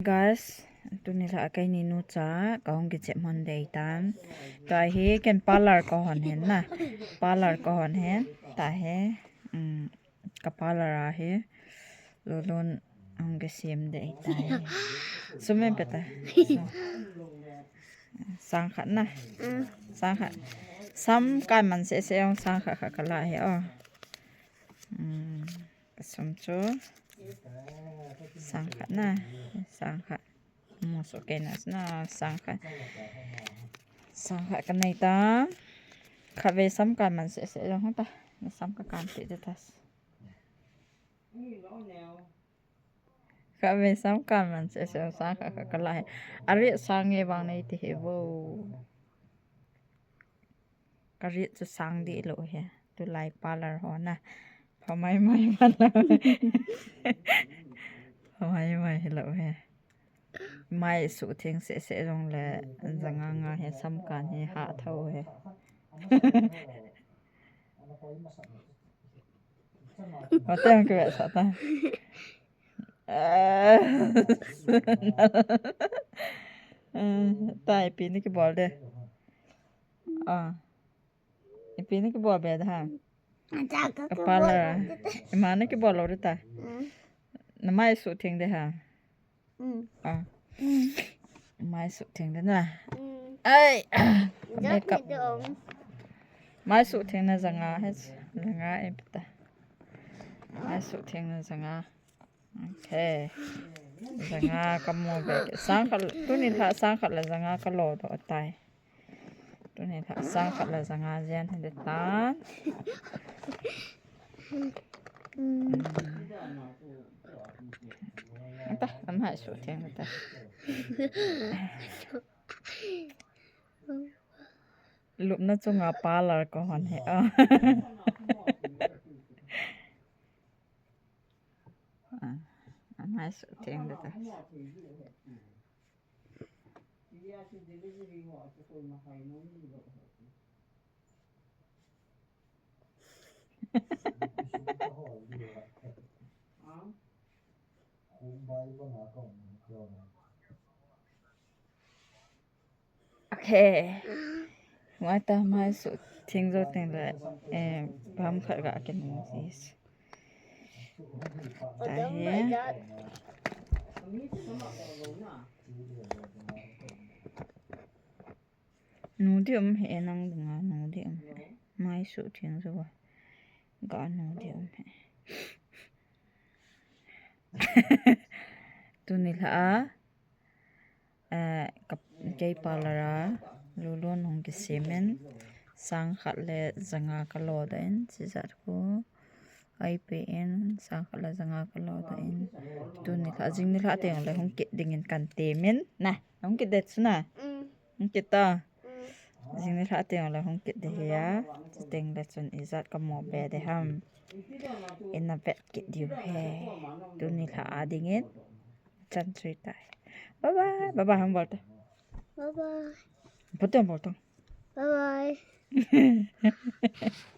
guys tu ni la kai ni nu cha kaung ge che monday tan ta he ken parlor ko hon hen na parlor ko hon hen ta he ka parlor a he lo lon ang ge sim de ta he sumen peta sang khat na sang khat sam kan man se se ong sang khat khat la he som chu sang khat na sang khat mo so ke na sang khat kan nei ta kha ve sam kan man se se ong ta sam ka kan te ta kha ve sam kan man se se sang khat khat la he ari sang nge bang nei te he wo kari chu sang di lo he tu lai parlor ho na phomai mai man phomai lo he mai su thing se se rong le zanga nga he sam kan he ha tho he Hotel ke sa ta tai pi ni ke bol de pi ni ke bol be da ha parlor mana ke bol lo ta na mai su thing de ha mai su thing de na ai makeup mai su thing na zanga he zanga e pita mai su thing na zanga okay zanga ka mo be sang khat tu ni tha sang khat la zanga ka lo do tai tu ni tha sang khat la zanga jen de ta ta am hai su thing ta lup na chunga parlor ko hon he am hai su thing ta okay wa ta mai su thing zo thing le bam khat ga ken sis ta he nu dium he nang nga nu dium mai su thing zo ga nu dium he tu ni la kap jai parlor lulon hong ki semen sang khat le zanga ka lo den chi zat ko IPN sang khat le zanga ka lo den tu ni la jing ni la te le hong ki dingin kan te men na hong ki det na hong ki ta jing ni la te le hong ki de ya teng le chun izat ka mo be de ham in a vet ki diu he tu ni la dingin chan chui tai bye bye ham bolte Bye bye. Betul. Bye bye.